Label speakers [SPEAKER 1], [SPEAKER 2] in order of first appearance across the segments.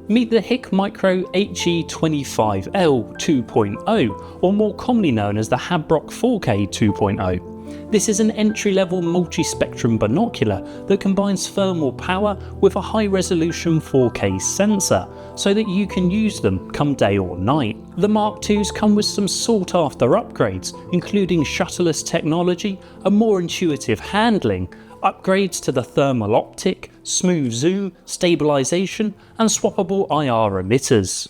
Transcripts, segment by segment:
[SPEAKER 1] Meet the HIKMICRO HE25L 2.0, or more commonly known as the Habrok 4K 2.0. This is an entry-level multi-spectrum binocular that combines thermal power with a high-resolution 4K sensor, so that you can use them come day or night. The Mark IIs come with some sought-after upgrades, including Shutterless technology, a more intuitive handling, upgrades to the thermal optic, smooth zoom, stabilisation, and swappable IR emitters.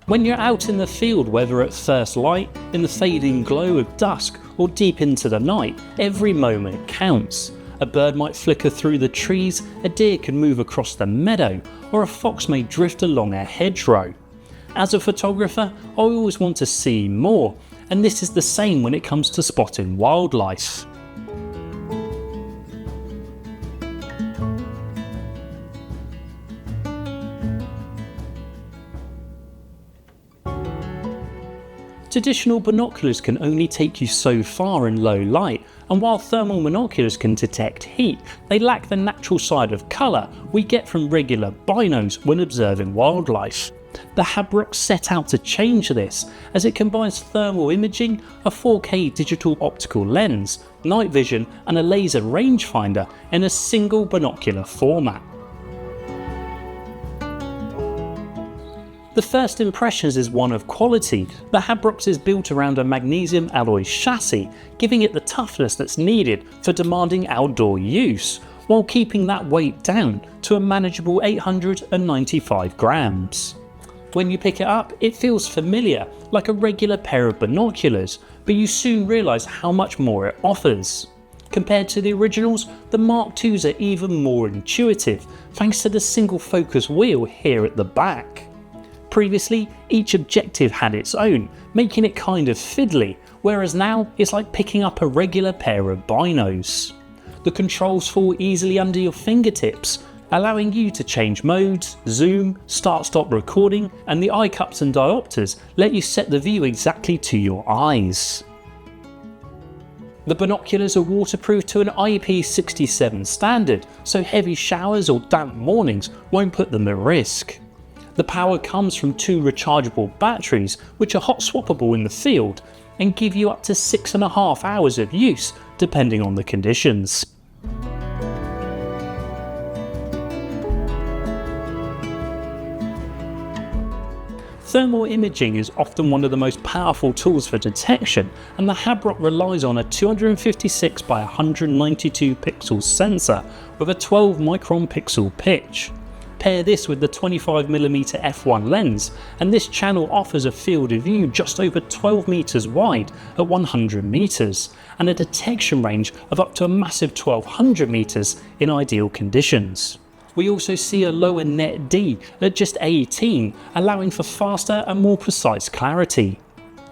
[SPEAKER 1] When you're out in the field, whether at first light, in the fading glow of dusk, or deep into the night, every moment counts. A bird might flicker through the trees, a deer can move across the meadow, or a fox may drift along a hedgerow. As a photographer, I always want to see more, and this is the same when it comes to spotting wildlife. Traditional binoculars can only take you so far in low light, and while thermal binoculars can detect heat, they lack the natural side of colour we get from regular binos when observing wildlife. The Habrok set out to change this, as it combines thermal imaging, a 4K digital optical lens, night vision, and a laser rangefinder in a single binocular format. The first impressions is one of quality. The Habrok is built around a magnesium alloy chassis, giving it the toughness that's needed for demanding outdoor use, while keeping that weight down to a manageable 895 grams. When you pick it up, it feels familiar, like a regular pair of binoculars, but you soon realise how much more it offers. Compared to the originals, the Mark IIs are even more intuitive, thanks to the single focus wheel here at the back. Previously, each objective had its own, making it kind of fiddly, whereas now it's like picking up a regular pair of binos. The controls fall easily under your fingertips, allowing you to change modes, zoom, start-stop recording, and the eye cups and diopters let you set the view exactly to your eyes. The binoculars are waterproof to an IP67 standard, so heavy showers or damp mornings won't put them at risk. The power comes from 2 rechargeable batteries, which are hot swappable in the field and give you up to 6.5 hours of use depending on the conditions. Thermal imaging is often one of the most powerful tools for detection, and the Habrok relies on a 256 by 192 pixel sensor with a 12 micron pixel pitch. Pair this with the 25mm f1 lens, and this channel offers a field of view just over 12 meters wide at 100 meters, and a detection range of up to a massive 1200 meters in ideal conditions. We also see a lower net D at just 18, allowing for faster and more precise clarity.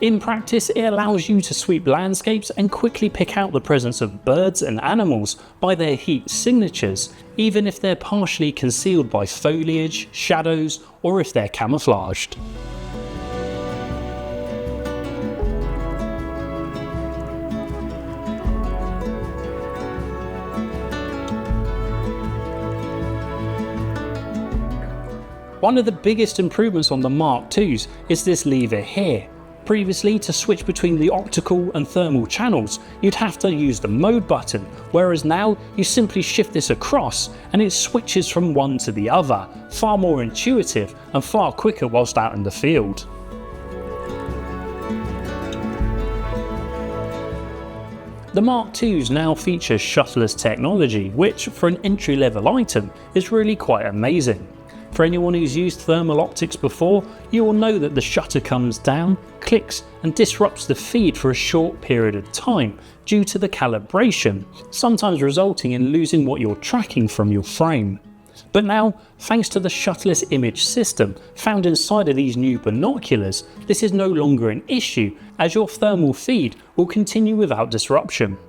[SPEAKER 1] In practice, it allows you to sweep landscapes and quickly pick out the presence of birds and animals by their heat signatures, even if they're partially concealed by foliage, shadows, or if they're camouflaged. One of the biggest improvements on the Mark IIs is this lever here. Previously, to switch between the optical and thermal channels, you'd have to use the mode button, whereas now you simply shift this across and it switches from one to the other, far more intuitive and far quicker whilst out in the field. The Mark IIs now feature Shutterless technology, which for an entry-level item is really quite amazing. For anyone who's used thermal optics before, you will know that the shutter comes down, clicks and disrupts the feed for a short period of time due to the calibration, sometimes resulting in losing what you're tracking from your frame. But now, thanks to the Shutterless image system found inside of these new binoculars, this is no longer an issue, as your thermal feed will continue without disruption.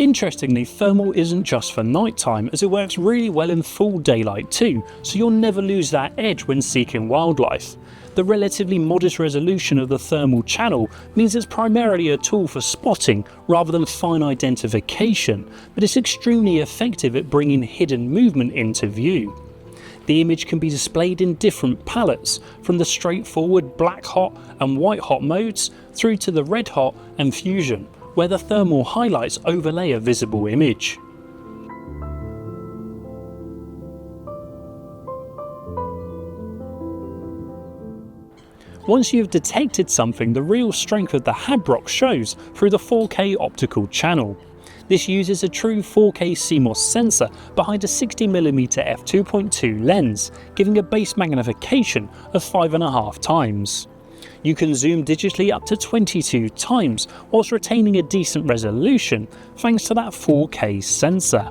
[SPEAKER 1] Interestingly, thermal isn't just for nighttime, as it works really well in full daylight too, so you'll never lose that edge when seeking wildlife. The relatively modest resolution of the thermal channel means it's primarily a tool for spotting rather than fine identification, but it's extremely effective at bringing hidden movement into view. The image can be displayed in different palettes, from the straightforward black hot and white hot modes through to the red hot and fusion, where the thermal highlights overlay a visible image. Once you've detected something, the real strength of the Habrok shows through the 4K optical channel. This uses a true 4K CMOS sensor behind a 60mm f2.2 lens, giving a base magnification of 5.5 times. You can zoom digitally up to 22 times whilst retaining a decent resolution thanks to that 4K sensor.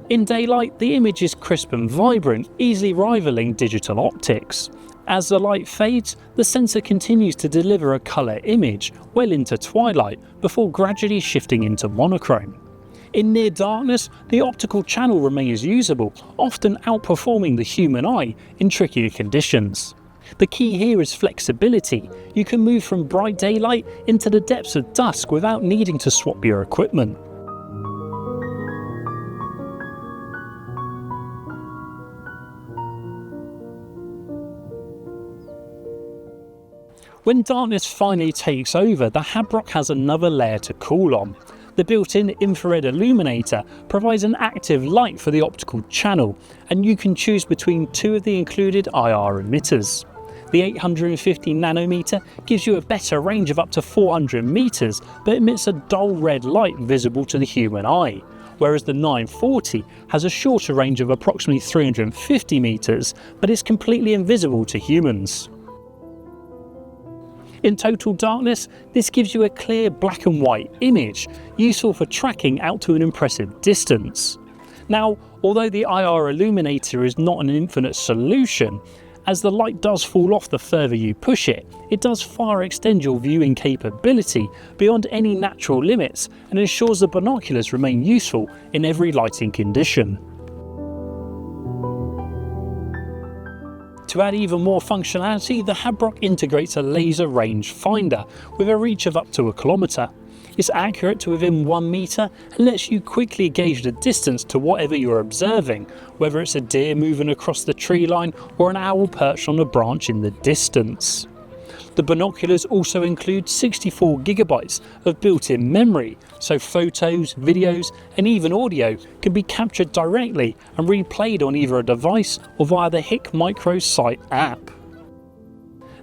[SPEAKER 1] In daylight, the image is crisp and vibrant, easily rivaling digital optics. As the light fades, the sensor continues to deliver a colour image well into twilight before gradually shifting into monochrome. In near darkness, the optical channel remains usable, often outperforming the human eye in trickier conditions. The key here is flexibility. You can move from bright daylight into the depths of dusk without needing to swap your equipment. When darkness finally takes over, the Habrok has another layer to cool on. The built-in infrared illuminator provides an active light for the optical channel, and you can choose between two of the included IR emitters. The 850nm gives you a better range of up to 400 meters, but emits a dull red light visible to the human eye, whereas the 940 has a shorter range of approximately 350 meters, but is completely invisible to humans. In total darkness, this gives you a clear black and white image, useful for tracking out to an impressive distance. Now, although the IR illuminator is not an infinite solution, as the light does fall off the further you push it, it does far extend your viewing capability beyond any natural limits and ensures the binoculars remain useful in every lighting condition. To add even more functionality, the Habrok integrates a laser range finder with a reach of up to 1 kilometre. It's accurate to within 1 metre and lets you quickly gauge the distance to whatever you're observing, whether it's a deer moving across the tree line or an owl perched on a branch in the distance. The binoculars also include 64GB of built-in memory, so photos, videos and even audio can be captured directly and replayed on either a device or via the HIKMICRO site app.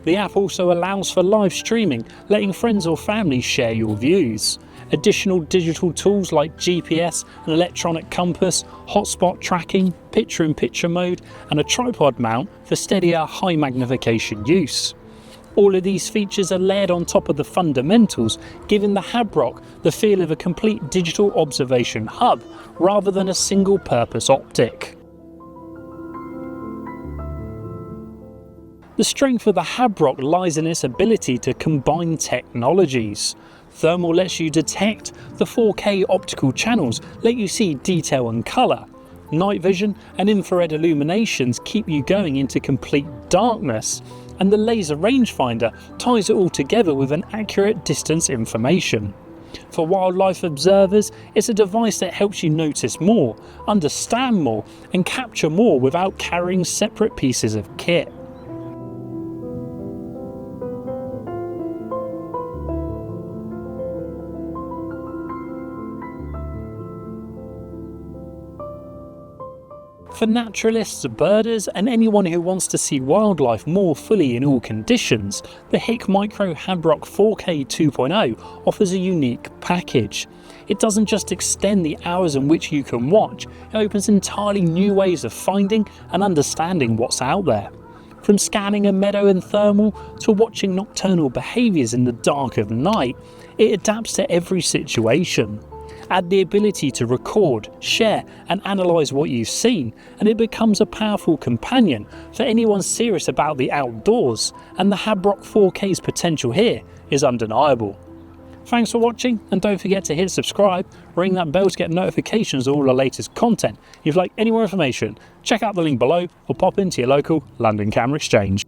[SPEAKER 1] The app also allows for live streaming, letting friends or family share your views. Additional digital tools like GPS, an electronic compass, hotspot tracking, picture-in-picture mode and a tripod mount for steadier high magnification use. All of these features are layered on top of the fundamentals, giving the Habrok the feel of a complete digital observation hub rather than a single-purpose optic. The strength of the Habrok lies in its ability to combine technologies. Thermal lets you detect, the 4K optical channels let you see detail and colour. Night vision and infrared illuminations keep you going into complete darkness, and the laser rangefinder ties it all together with an accurate distance information. For wildlife observers, it's a device that helps you notice more, understand more and capture more without carrying separate pieces of kit. For naturalists, birders and anyone who wants to see wildlife more fully in all conditions, the HIKMICRO Habrok 4K 2.0 offers a unique package. It doesn't just extend the hours in which you can watch, it opens entirely new ways of finding and understanding what's out there. From scanning a meadow in thermal to watching nocturnal behaviours in the dark of night, it adapts to every situation. Add the ability to record, share and analyse what you've seen, and it becomes a powerful companion for anyone serious about the outdoors, and the Habrok 4K's potential here is undeniable. Thanks for watching, and don't forget to hit subscribe, ring that bell to get notifications of all the latest content. If you'd like any more information, check out the link below or pop into your local London Camera Exchange.